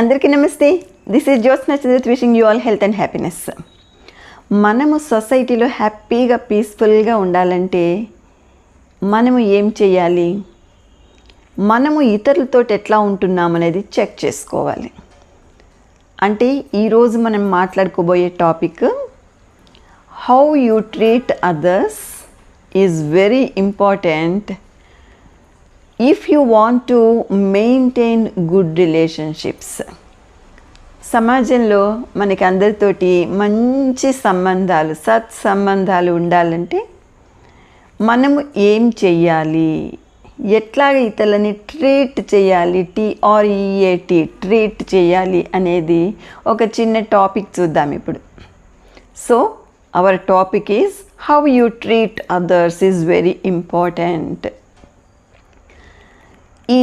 అందరికీ నమస్తే. This is Jyotsna Chandrat wishing you all health and happiness. మనము సొసైటీలో హ్యాపీగా పీస్ఫుల్గా ఉండాలంటే మనము ఏం చేయాలి? మనము ఇతరులతో ఎట్లా ఉంటున్నామనేది చెక్ చేసుకోవాలి. అంటే ఈరోజు మనం మాట్లాడుకోబోయే topic how you treat others is very important if you want to maintain good relationships. సమాజంలో మనకి అందరితోటి మంచి సంబంధాలు, సత్సంబంధాలు ఉండాలంటే మనము ఏం చెయ్యాలి, ఎట్లా ఇతరులని ట్రీట్ చేయాలి, TREAT ట్రీట్ చేయాలి అనేది ఒక చిన్న టాపిక్ చూద్దాం ఇప్పుడు. So our topic is how you treat others is very important. ఈ